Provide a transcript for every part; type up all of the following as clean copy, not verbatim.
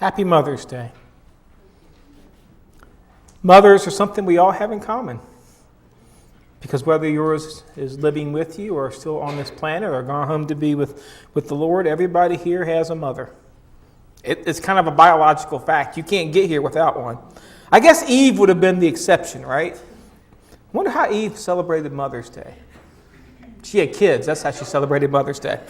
Happy Mother's Day. Mothers are something we all have in common. Because whether yours is living with you or still on this planet or gone home to be with the Lord, everybody here has a mother. It's kind of a biological fact. You can't get here without one. I guess Eve would have been the exception, right? I wonder how Eve celebrated Mother's Day. She had kids. That's how she celebrated Mother's Day.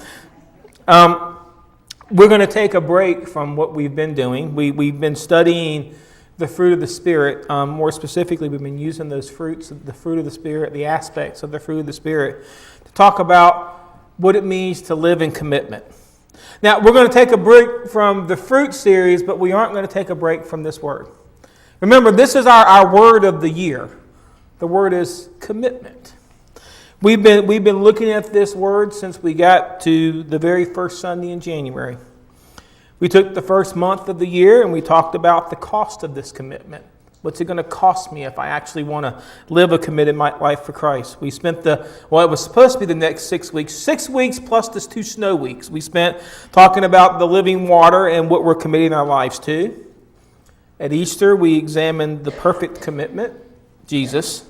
We're going to take a break from what we've been doing. We've been studying the fruit of the Spirit. More specifically, we've been using those fruits, the fruit of the Spirit, the aspects of the fruit of the Spirit, to talk about what it means to live in commitment. Now, we're going to take a break from the fruit series, but we aren't going to take a break from this word. Remember, this is our word of the year. The word is commitment. We've been looking at this word since we got to the very first Sunday in January. We took the first month of the year and we talked about the cost of this commitment. What's it going to cost me if I actually want to live a committed life for Christ? We spent it was supposed to be the next 6 weeks. 6 weeks plus this 2 snow weeks. We spent talking about the living water and what we're committing our lives to. At Easter, we examined the perfect commitment, Jesus.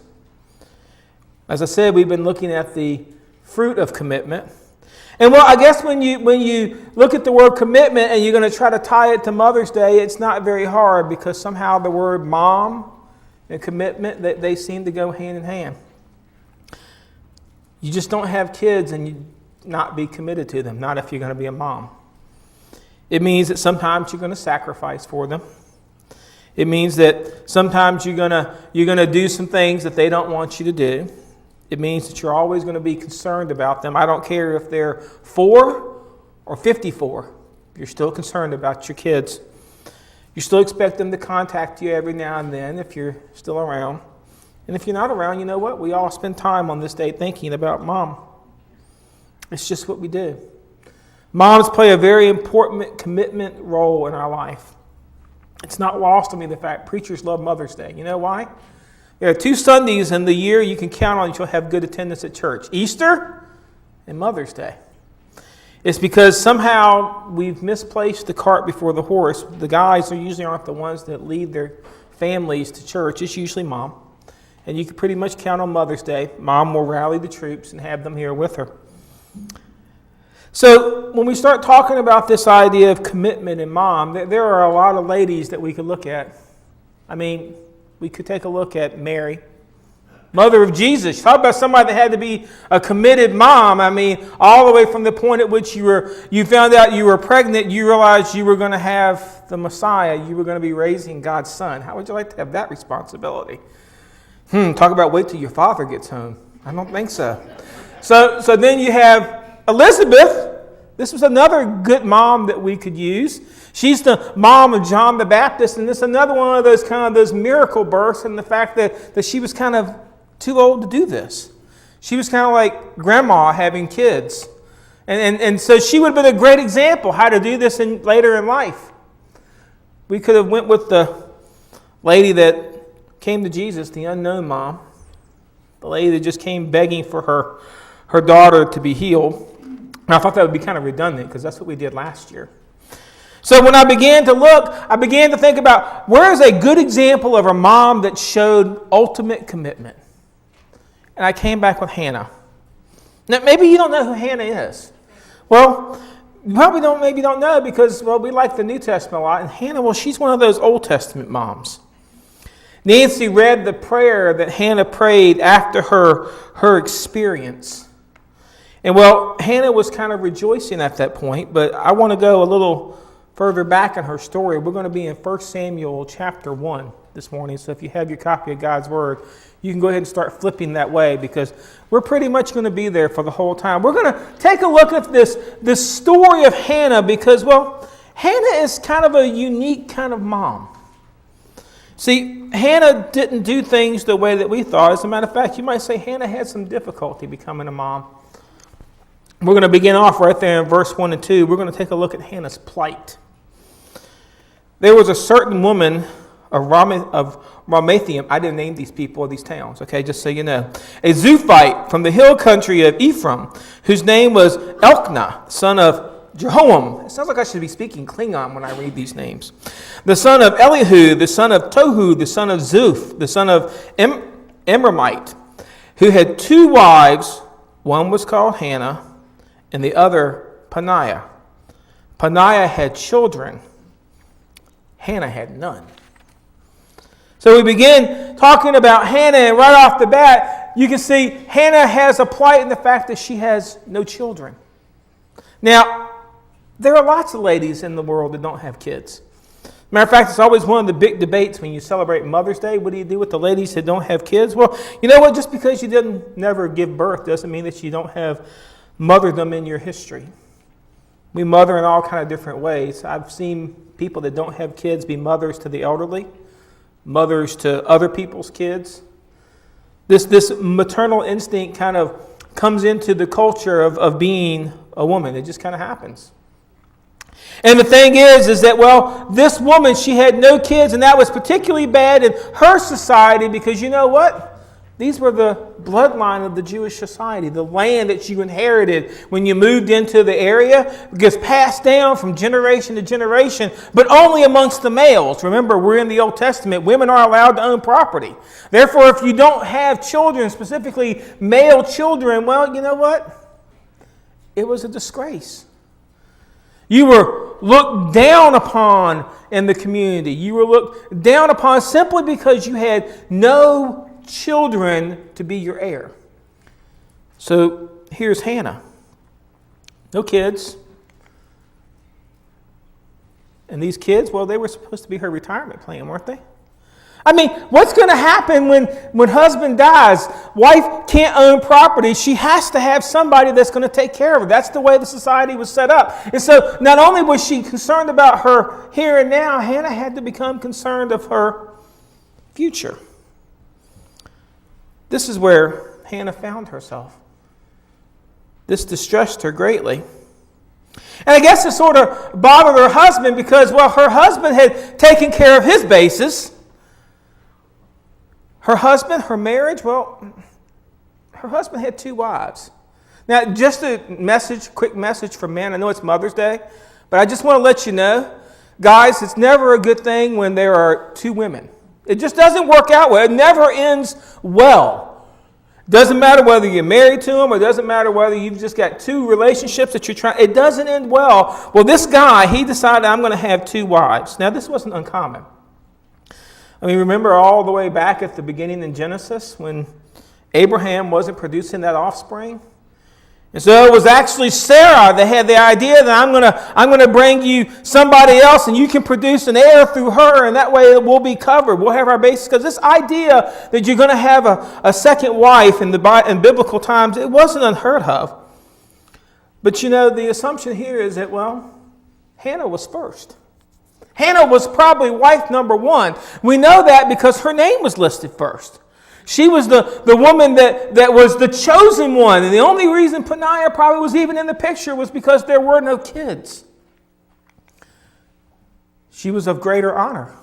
As I said, we've been looking at the fruit of commitment. And I guess when you look at the word commitment and you're going to try to tie it to Mother's Day, it's not very hard because somehow the word mom and commitment, they seem to go hand in hand. You just don't have kids and you not be committed to them, not if you're going to be a mom. It means that sometimes you're going to sacrifice for them. It means that sometimes you're going to do some things that they don't want you to do. It means that you're always going to be concerned about them. I don't care if they're 4 or 54. You're still concerned about your kids. You still expect them to contact you every now and then if you're still around. And if you're not around, you know what? We all spend time on this day thinking about mom. It's just what we do. Moms play a very important commitment role in our life. It's not lost on me the fact preachers love Mother's Day. You know why? There are 2 Sundays in the year you can count on you'll have good attendance at church. Easter and Mother's Day. It's because somehow we've misplaced the cart before the horse. The guys usually aren't the ones that lead their families to church. It's usually mom. And you can pretty much count on Mother's Day. Mom will rally the troops and have them here with her. So when we start talking about this idea of commitment in mom, there are a lot of ladies that we could look at. I mean, we could take a look at Mary, mother of Jesus. Talk about somebody that had to be a committed mom. I mean, all the way from the point at which you found out you were pregnant, you realized you were going to have the Messiah. You were going to be raising God's son. How would you like to have that responsibility? Talk about wait till your father gets home. I don't think so. So then you have Elizabeth. This was another good mom that we could use. She's the mom of John the Baptist, and this is another one of those miracle births, and the fact that she was kind of too old to do this. She was kind of like grandma having kids. And so she would have been a great example how to do this later in life. We could have went with the lady that came to Jesus, the unknown mom, the lady that just came begging for her daughter to be healed. And I thought that would be kind of redundant because that's what we did last year. So when I began to look, I began to think about where is a good example of a mom that showed ultimate commitment. And I came back with Hannah. Now, maybe you don't know who Hannah is. Well, you probably don't know because, we like the New Testament a lot. And Hannah, she's one of those Old Testament moms. Nancy read the prayer that Hannah prayed after her experience. And Hannah was kind of rejoicing at that point, but I want to go a little further back in her story. We're going to be in 1 Samuel chapter 1 this morning. So if you have your copy of God's Word, you can go ahead and start flipping that way because we're pretty much going to be there for the whole time. We're going to take a look at this story of Hannah because, Hannah is kind of a unique kind of mom. See, Hannah didn't do things the way that we thought. As a matter of fact, you might say Hannah had some difficulty becoming a mom. We're going to begin off right there in verse 1 and 2. We're going to take a look at Hannah's plight. There was a certain woman of Ramathaim. I didn't name these people or these towns, okay, just so you know. A Zuphite from the hill country of Ephraim, whose name was Elkanah, son of Jehoam. It sounds like I should be speaking Klingon when I read these names. The son of Elihu, the son of Tohu, the son of Zuph, the son of Emramite, who had 2 wives. One was called Hannah, and the other Peninnah. Peninnah had children. Hannah had none. So we begin talking about Hannah, and right off the bat, you can see Hannah has a plight in the fact that she has no children. Now, there are lots of ladies in the world that don't have kids. Matter of fact, it's always one of the big debates when you celebrate Mother's Day. What do you do with the ladies that don't have kids? Well, you know what? Just because you didn't never give birth doesn't mean that you don't have motherdom in your history. We mother in all kind of different ways. I've seen people that don't have kids be mothers to the elderly, mothers to other people's kids. This maternal instinct kind of comes into the culture of being a woman. It just kind of happens. And the thing is that, well, this woman, she had no kids, and that was particularly bad in her society because you know what? These were the bloodline of the Jewish society. The land that you inherited when you moved into the area gets passed down from generation to generation, but only amongst the males. Remember, we're in the Old Testament. Women are allowed to own property. Therefore, if you don't have children, specifically male children, well, you know what? It was a disgrace. You were looked down upon in the community. You were looked down upon simply because you had no children to be your heir. So here's Hannah. No kids. And these kids, well, they were supposed to be her retirement plan, weren't they? I mean, what's going to happen when husband dies? Wife can't own property. She has to have somebody that's going to take care of her. That's the way the society was set up. And so not only was she concerned about her here and now, Hannah had to become concerned of her future. This is where Hannah found herself. This distressed her greatly. And I guess it sort of bothered her husband because, well, her husband had taken care of his bases. Her husband, her marriage, well, her husband had 2 wives. Now, just a quick message for men. I know it's Mother's Day, but I just want to let you know, guys, it's never a good thing when there are 2 women. It just doesn't work out well. It never ends well. Doesn't matter whether you're married to them or doesn't matter whether you've just got 2 relationships that you're trying. It doesn't end well. Well, this guy, he decided I'm going to have 2 wives. Now, this wasn't uncommon. I mean, remember all the way back at the beginning in Genesis when Abraham wasn't producing that offspring? And so it was actually Sarah that had the idea that I'm gonna bring you somebody else and you can produce an heir through her and that way we'll be covered. We'll have our basis. Because this idea that you're going to have a second wife in biblical times, it wasn't unheard of. But you know, the assumption here is that, well, Hannah was first. Hannah was probably wife number 1. We know that because her name was listed first. She was the woman that was the chosen one. And the only reason Peninnah probably was even in the picture was because there were no kids. She was of greater honor.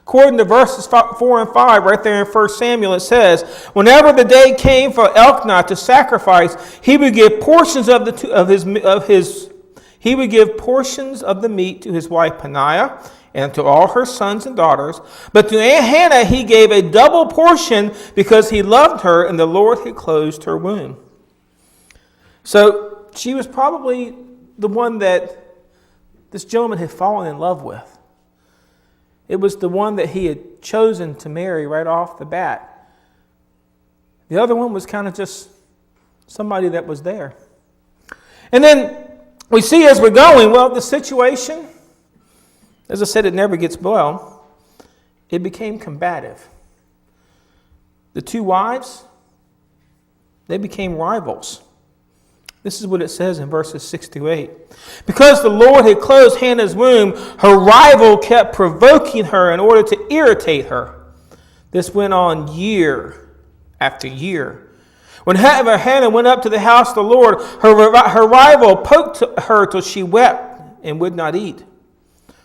According to verses 4 and 5, right there in 1 Samuel, it says, whenever the day came for Elkanah to sacrifice, he would give portions of the meat to his wife Peninnah and to all her sons and daughters. But to Hannah he gave a double portion because he loved her and the Lord had closed her womb. So she was probably the one that this gentleman had fallen in love with. It was the one that he had chosen to marry right off the bat. The other one was kind of just somebody that was there. And then we see as we're going, well, the situation, as I said, it never gets well. It became combative. The 2 wives, they became rivals. This is what it says in verses 6 to 8. Because the Lord had closed Hannah's womb, her rival kept provoking her in order to irritate her. This went on year after year. Whenever Hannah went up to the house of the Lord, her rival poked her till she wept and would not eat.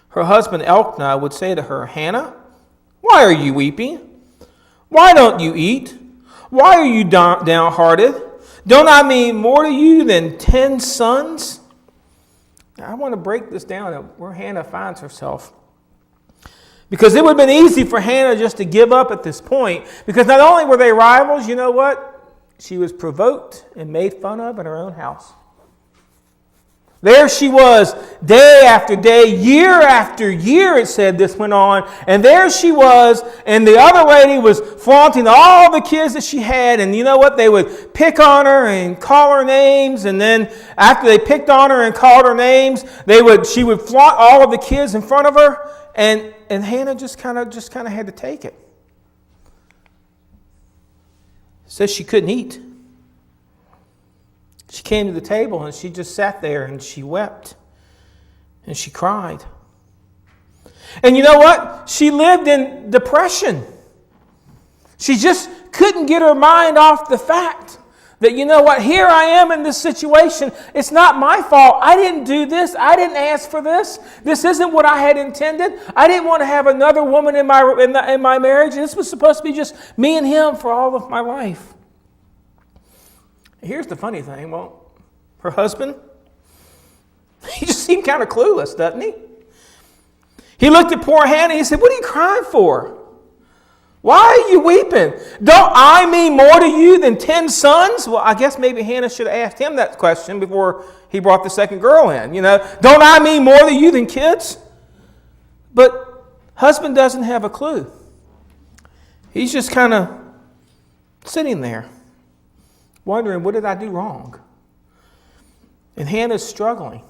Her husband Elkanah would say to her, Hannah, why are you weeping? Why don't you eat? Why are you downhearted? Don't I mean more to you than 10 sons? I want to break this down of where Hannah finds herself. Because it would have been easy for Hannah just to give up at this point. Because not only were they rivals, you know what? She was provoked and made fun of in her own house. There she was, day after day, year after year, it said this went on. And there she was, and the other lady was flaunting all the kids that she had. And you know what? They would pick on her and call her names. And then after they picked on her and called her names, she would flaunt all of the kids in front of her. And Hannah just kind of had to take it. It says she couldn't eat. She came to the table and she just sat there and she wept and she cried. And you know what? She lived in depression. She just couldn't get her mind off the fact that, you know what, here I am in this situation. It's not my fault. I didn't do this. I didn't ask for this. This isn't what I had intended. I didn't want to have another woman in my marriage. This was supposed to be just me and him for all of my life. Here's the funny thing. Well, her husband, he just seemed kind of clueless, doesn't he? He looked at poor Hannah. He said, "What are you crying for? Why are you weeping? Don't I mean more to you than 10 sons?" Well, I guess maybe Hannah should have asked him that question before he brought the second girl in. You know, don't I mean more to you than kids? But husband doesn't have a clue. He's just kind of sitting there, wondering, what did I do wrong? And Hannah's struggling.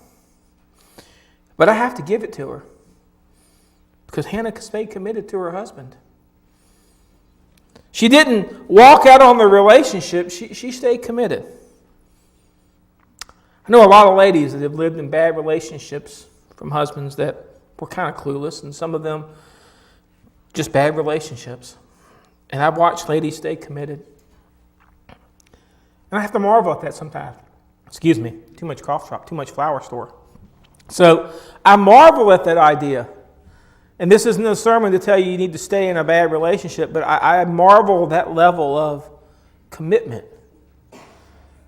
But I have to give it to her. Because Hannah stayed committed to her husband. She didn't walk out on the relationship. She stayed committed. I know a lot of ladies that have lived in bad relationships from husbands that were kind of clueless. And some of them just bad relationships. And I've watched ladies stay committed. And I have to marvel at that sometimes. Excuse me, too much cough shop, too much flower store. So I marvel at that idea. And this isn't a sermon to tell you need to stay in a bad relationship, but I marvel that level of commitment.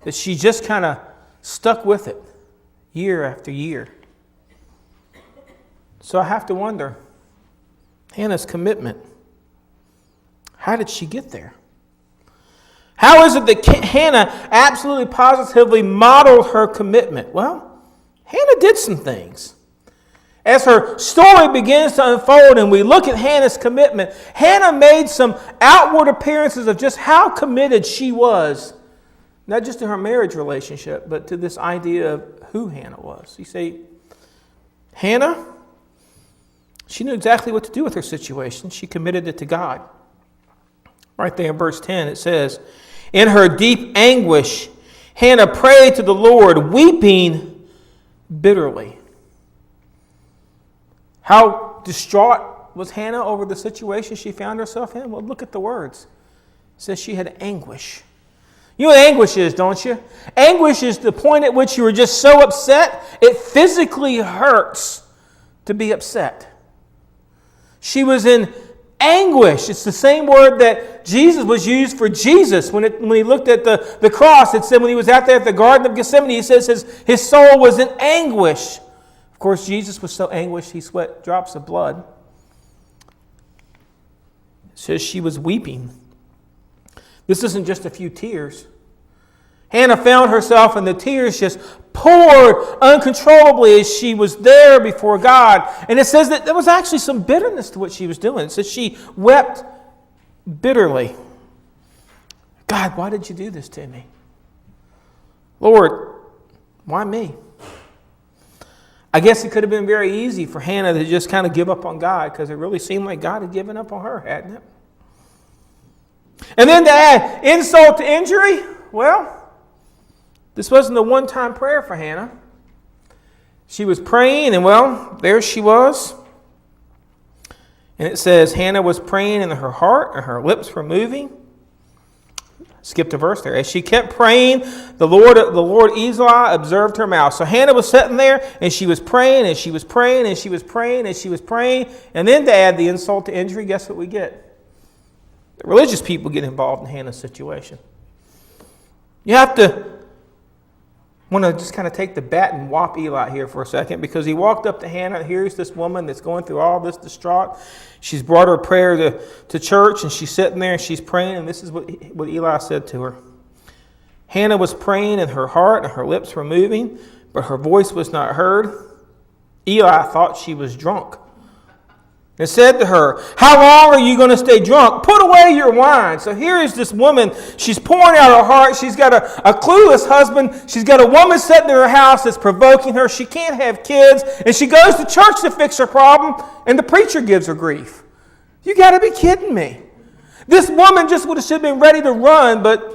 That she just kind of stuck with it year after year. So I have to wonder, Hannah's commitment, how did she get there? How is it that Hannah absolutely positively modeled her commitment? Well, Hannah did some things. As her story begins to unfold and we look at Hannah's commitment, Hannah made some outward appearances of just how committed she was, not just to her marriage relationship, but to this idea of who Hannah was. You see, Hannah, she knew exactly what to do with her situation. She committed it to God. Right there in verse 10 it says, "In her deep anguish, Hannah prayed to the Lord, weeping bitterly." How distraught was Hannah over the situation she found herself in? Well, look at the words. It says she had anguish. You know what anguish is, don't you? Anguish is the point at which you were just so upset, it physically hurts to be upset. She was in anguish. It's the same word that Jesus was used for Jesus. When he looked at the cross, it said when he was out there at the Garden of Gethsemane, he says his soul was in anguish. Of course, Jesus was so anguished, he sweat drops of blood. It says she was weeping. This isn't just a few tears. Hannah found herself and the tears just poured uncontrollably as she was there before God. And it says that there was actually some bitterness to what she was doing. It says she wept bitterly. God, why did you do this to me? Lord, why me? I guess it could have been very easy for Hannah to just kind of give up on God because it really seemed like God had given up on her, hadn't it? And then to add insult to injury, well, this wasn't a one-time prayer for Hannah. She was praying, and well, there she was. And it says Hannah was praying in her heart, and her lips were moving. Skipped a verse there. As she kept praying, the Lord Eli observed her mouth. So Hannah was sitting there, and she was praying, and she was praying, and she was praying, and she was praying. And then to add the insult to injury, guess what we get? The religious people get involved in Hannah's situation. You have to I want to just kind of take the bat and whop Eli here for a second, because he walked up to Hannah. Here's this woman that's going through all this distraught. She's brought her prayer to church, and she's sitting there and she's praying, and this is what Eli said to her. Hannah was praying in her heart, and her lips were moving, but her voice was not heard. Eli thought she was drunk and said to her, "How long are you going to stay drunk? Put away your wine." So here is this woman. She's pouring out her heart. She's got a clueless husband. She's got a woman sitting in her house that's provoking her. She can't have kids. And she goes to church to fix her problem, and the preacher gives her grief. You got to be kidding me. This woman just should have been ready to run, but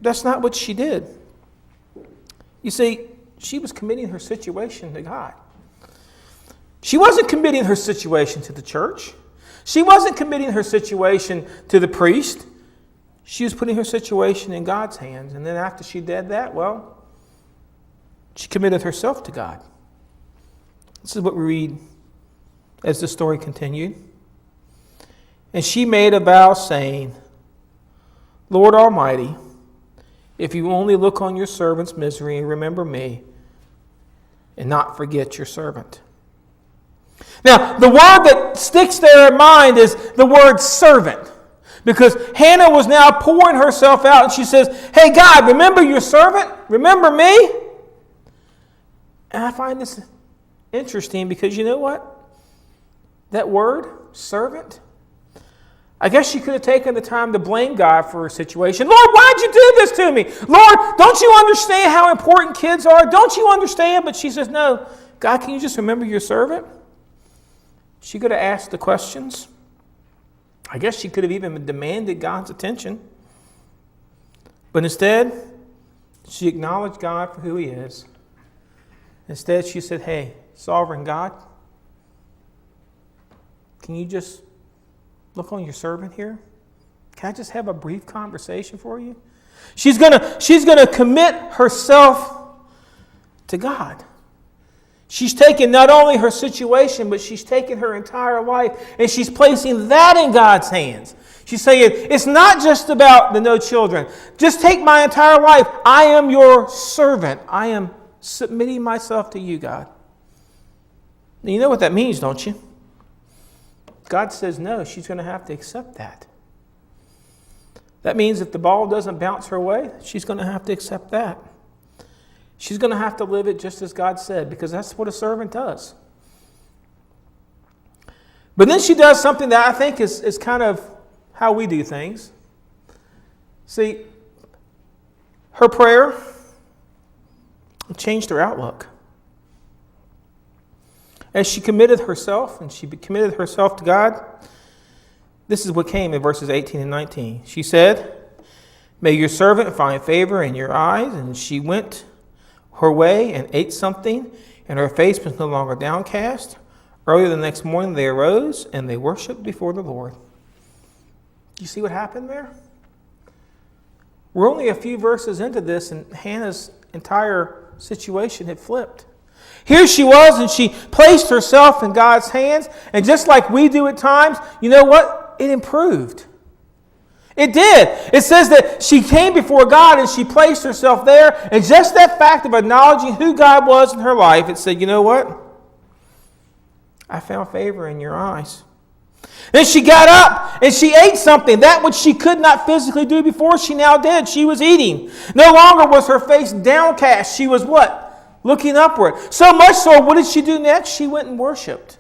that's not what she did. You see, she was committing her situation to God. She wasn't committing her situation to the church. She wasn't committing her situation to the priest. She was putting her situation in God's hands. And then after she did that, well, she committed herself to God. This is what we read as the story continued. And she made a vow saying, "Lord Almighty, if you only look on your servant's misery and remember me, and not forget your servant." Now, the word that sticks there in mind is the word servant. Because Hannah was now pouring herself out, and she says, "Hey God, remember your servant? Remember me?" And I find this interesting because you know what? That word, servant, I guess she could have taken the time to blame God for her situation. "Lord, why'd you do this to me? Lord, don't you understand how important kids are? Don't you understand?" But she says, "No, God, can you just remember your servant?" She could have asked the questions. I guess she could have even demanded God's attention. But instead, she acknowledged God for who He is. Instead, she said, "Hey, sovereign God, can you just look on your servant here? Can I just have a brief conversation for you?" She's gonna commit herself to God. She's taken not only her situation, but she's taken her entire life, and she's placing that in God's hands. She's saying, it's not just about the no children. Just take my entire life. I am your servant. I am submitting myself to you, God. And you know what that means, don't you? God says no, she's going to have to accept that. That means if the ball doesn't bounce her way, she's going to have to accept that. She's going to have to live it just as God said, because that's what a servant does. But then she does something that I think is kind of how we do things. See, her prayer changed her outlook. As she committed herself, and she committed herself to God, this is what came in verses 18 and 19. She said, "May your servant find favor in your eyes." And she went her way and ate something, and her face was no longer downcast. Early the next morning they arose, and they worshipped before the Lord. You see what happened there? We're only a few verses into this, and Hannah's entire situation had flipped. Here she was, and she placed herself in God's hands, and just like we do at times, you know what? It improved. It did. It says that she came before God and she placed herself there. And just that fact of acknowledging who God was in her life, it said, you know what? I found favor in your eyes. Then she got up and she ate something. That which she could not physically do before, she now did. She was eating. No longer was her face downcast. She was what? Looking upward. So much so, what did she do next? She went and worshiped.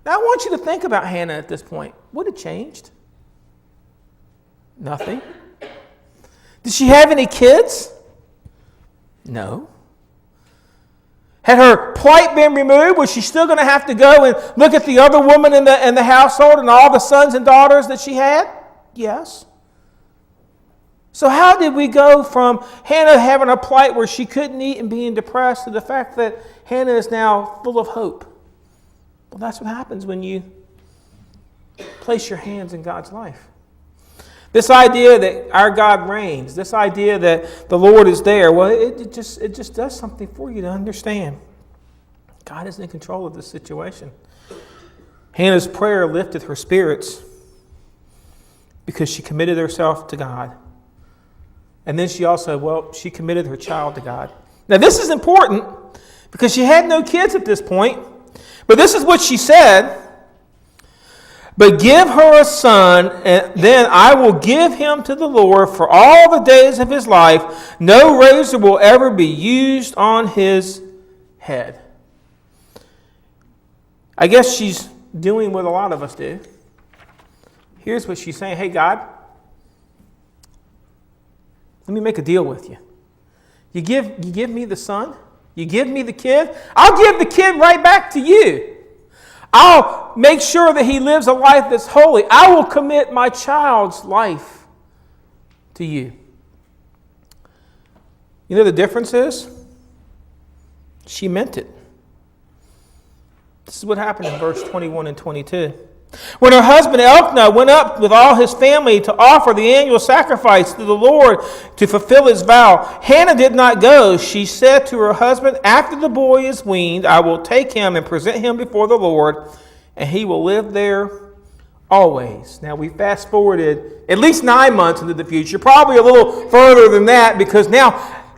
Now I want you to think about Hannah at this point. What had changed? Nothing. Did she have any kids? No. Had her plight been removed? Was she still going to have to go and look at the other woman in the household and all the sons and daughters that she had? Yes. So how did we go from Hannah having a plight where she couldn't eat and being depressed to the fact that Hannah is now full of hope? Well, that's what happens when you place your hands in God's life. This idea that our God reigns, this idea that the Lord is there, well, it just does something for you to understand. God is in control of this situation. Hannah's prayer lifted her spirits because she committed herself to God. And then she also, she committed her child to God. Now, this is important because she had no kids at this point. But this is what she said. But give her a son, and then I will give him to the Lord for all the days of his life. No razor will ever be used on his head. I guess she's doing what a lot of us do. Here's what she's saying. Hey, God, let me make a deal with you. You give me the son. You give me the kid. I'll give the kid right back to you. I'll make sure that he lives a life that's holy. I will commit my child's life to you. You know the difference is? She meant it. This is what happened in verse 21 and 22. When her husband Elkanah went up with all his family to offer the annual sacrifice to the Lord to fulfill his vow, Hannah did not go. She said to her husband, after the boy is weaned, I will take him and present him before the Lord, and he will live there always. Now we fast forwarded at least 9 months into the future, probably a little further than that, because now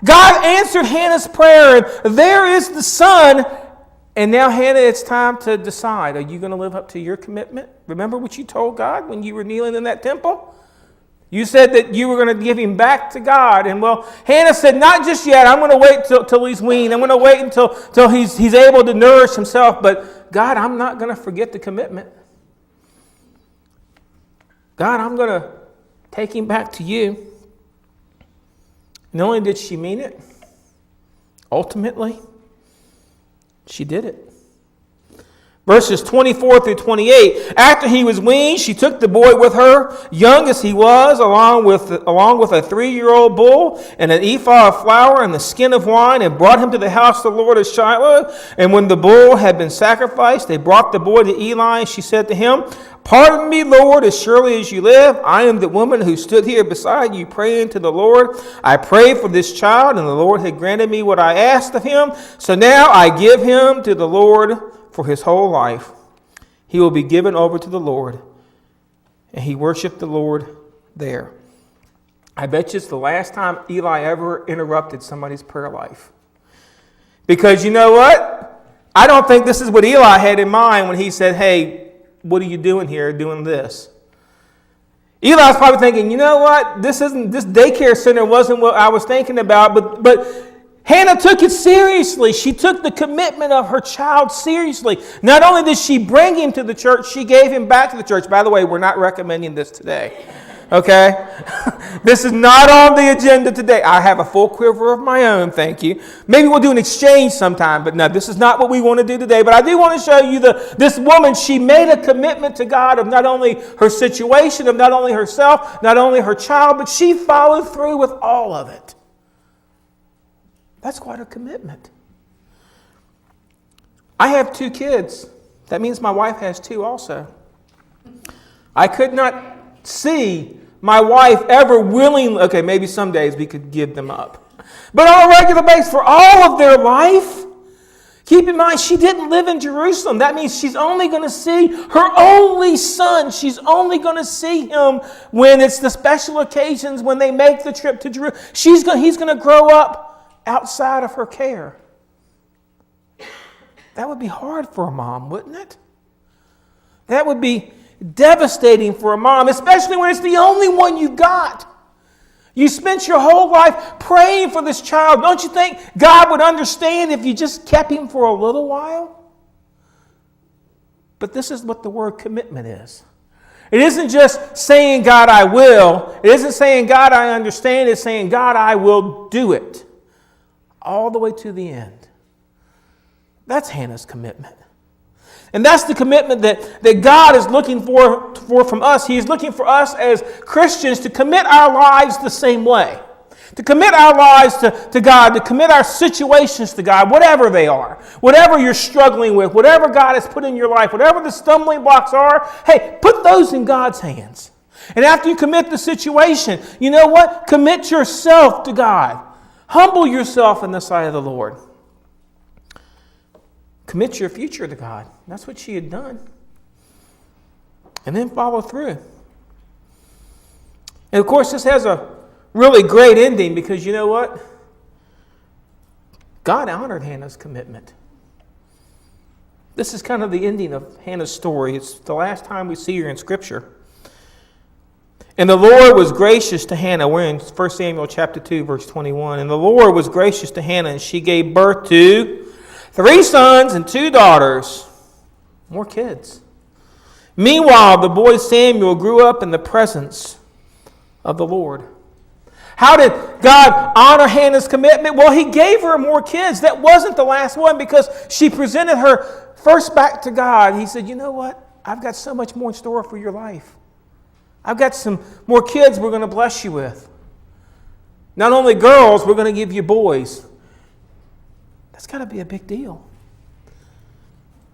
God answered Hannah's prayer, and there is the son. And now, Hannah, it's time to decide. Are you going to live up to your commitment? Remember what you told God when you were kneeling in that temple? You said that you were going to give him back to God. And well, Hannah said, not just yet. I'm going to wait till he's weaned. I'm going to wait until he's able to nourish himself. But God, I'm not going to forget the commitment. God, I'm going to take him back to you. Not only did she mean it, ultimately, she did it. Verses 24 through 28. After he was weaned, she took the boy with her, young as he was, along with a 3-year-old bull and an ephah of flour and the skin of wine, and brought him to the house of the Lord at Shiloh. And when the bull had been sacrificed, they brought the boy to Eli, and she said to him, pardon me, Lord, as surely as you live. I am the woman who stood here beside you praying to the Lord. I prayed for this child, and the Lord had granted me what I asked of him. So now I give him to the Lord for his whole life. He will be given over to the Lord. And he worshiped the Lord there. I bet you it's the last time Eli ever interrupted somebody's prayer life. Because you know what? I don't think this is what Eli had in mind when he said, hey, what are you doing here doing this? Eli's probably thinking, you know what? This daycare center wasn't what I was thinking about, but Hannah took it seriously. She took the commitment of her child seriously. Not only did she bring him to the church, she gave him back to the church. By the way, we're not recommending this today. Okay? This is not on the agenda today. I have a full quiver of my own, thank you. Maybe we'll do an exchange sometime, but no, this is not what we want to do today. But I do want to show you this woman, she made a commitment to God of not only her situation, of not only herself, not only her child, but she followed through with all of it. That's quite a commitment. I have 2 kids. That means my wife has 2 also. I could not see my wife ever willingly, okay, maybe some days we could give them up. But on a regular basis, for all of their life, keep in mind, she didn't live in Jerusalem. That means she's only going to see her only son. She's only going to see him when it's the special occasions, when they make the trip to Jerusalem. He's going to grow up outside of her care. That would be hard for a mom, wouldn't it? That would be devastating for a mom, especially when it's the only one you got. You spent your whole life praying for this child. Don't you think God would understand if you just kept him for a little while? But this is what the word commitment is. It isn't just saying, God, I will. It isn't saying, God, I understand. It's saying, God, I will do it. All the way to the end. That's Hannah's commitment. And that's the commitment that God is looking for from us. He is looking for us as Christians to commit our lives the same way. To commit our lives to God, to commit our situations to God, whatever they are. Whatever you're struggling with, whatever God has put in your life, whatever the stumbling blocks are, hey, put those in God's hands. And after you commit the situation, you know what? Commit yourself to God. Humble yourself in the sight of the Lord. Commit your future to God. That's what she had done. And then follow through. And of course, this has a really great ending because you know what? God honored Hannah's commitment. This is kind of the ending of Hannah's story. It's the last time we see her in Scripture. And the Lord was gracious to Hannah. We're in 1 Samuel chapter 2, verse 21. And the Lord was gracious to Hannah, and she gave birth to 3 sons and 2 daughters. More kids. Meanwhile, the boy Samuel grew up in the presence of the Lord. How did God honor Hannah's commitment? Well, He gave her more kids. That wasn't the last one because she presented her first back to God. He said, you know what? I've got so much more in store for your life. I've got some more kids we're going to bless you with. Not only girls, we're going to give you boys. That's got to be a big deal.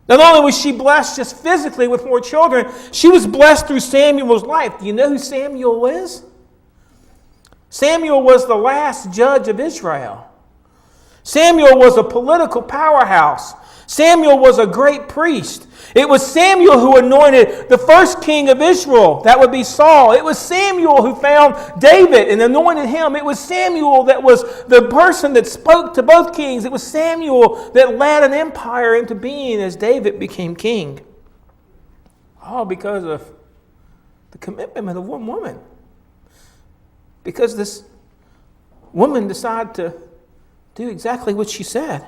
Not only was she blessed just physically with more children, she was blessed through Samuel's life. Do you know who Samuel is? Samuel was the last judge of Israel. Samuel was a political powerhouse. Samuel was a great priest. It was Samuel who anointed the first king of Israel. That would be Saul. It was Samuel who found David and anointed him. It was Samuel that was the person that spoke to both kings. It was Samuel that led an empire into being as David became king. All because of the commitment of one woman. Because this woman decided to do exactly what she said.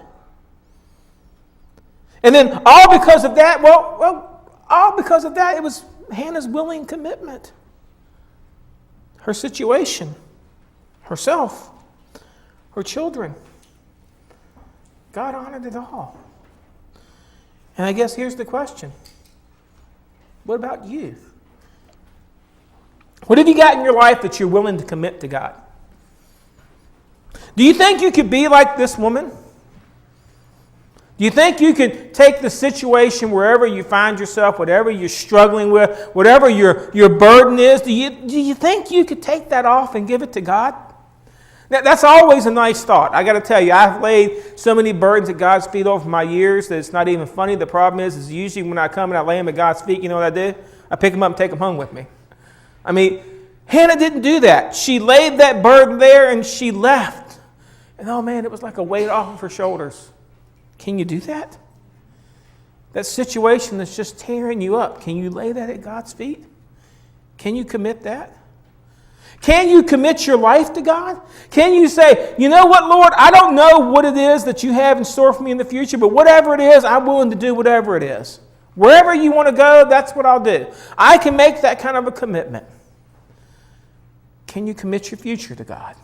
And then all because of that, all because of that, it was Hannah's willing commitment. Her situation, herself, her children. God honored it all. And I guess here's the question. What about you? What have you got in your life that you're willing to commit to God? Do you think you could be like this woman? Do you think you could take the situation wherever you find yourself, whatever you're struggling with, whatever your burden is, do you think you could take that off and give it to God? Now, that's always a nice thought. I got to tell you, I've laid so many burdens at God's feet over my years that it's not even funny. The problem is usually when I come and I lay them at God's feet, you know what I do? I pick them up and take them home with me. I mean, Hannah didn't do that. She laid that burden there and she left. And oh man, it was like a weight off of her shoulders. Can you do that? That situation that's just tearing you up, can you lay that at God's feet? Can you commit that? Can you commit your life to God? Can you say, you know what, Lord, I don't know what it is that you have in store for me in the future, but whatever it is, I'm willing to do whatever it is. Wherever you want to go, that's what I'll do. I can make that kind of a commitment. Can you commit your future to God?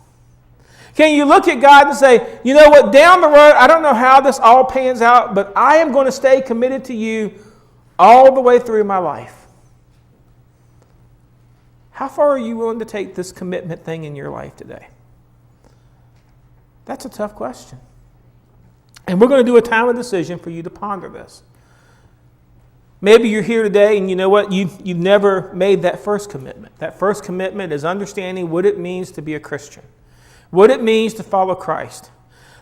Can you look at God and say, you know what, down the road, I don't know how this all pans out, but I am going to stay committed to you all the way through my life. How far are you willing to take this commitment thing in your life today? That's a tough question. And we're going to do a time of decision for you to ponder this. Maybe you're here today and you know what, you've never made that first commitment. That first commitment is understanding what it means to be a Christian. What it means to follow Christ.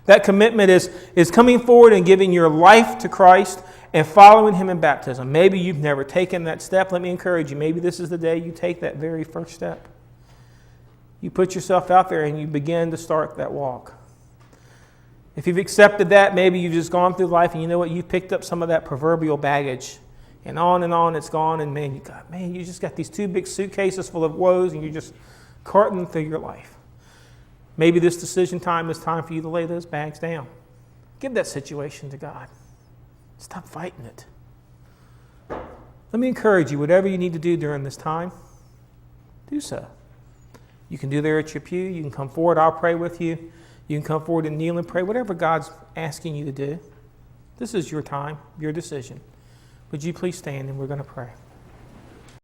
That commitment is coming forward and giving your life to Christ and following Him in baptism. Maybe you've never taken that step. Let me encourage you. Maybe this is the day you take that very first step. You put yourself out there and you begin to start that walk. If you've accepted that, maybe you've just gone through life and you know what, you've picked up some of that proverbial baggage. And on it's gone. And you just got these 2 big suitcases full of woes and you're just carting through your life. Maybe this decision time is time for you to lay those bags down. Give that situation to God. Stop fighting it. Let me encourage you, whatever you need to do during this time, do so. You can do there at your pew. You can come forward. I'll pray with you. You can come forward and kneel and pray. Whatever God's asking you to do. This is your time, your decision. Would you please stand and we're going to pray.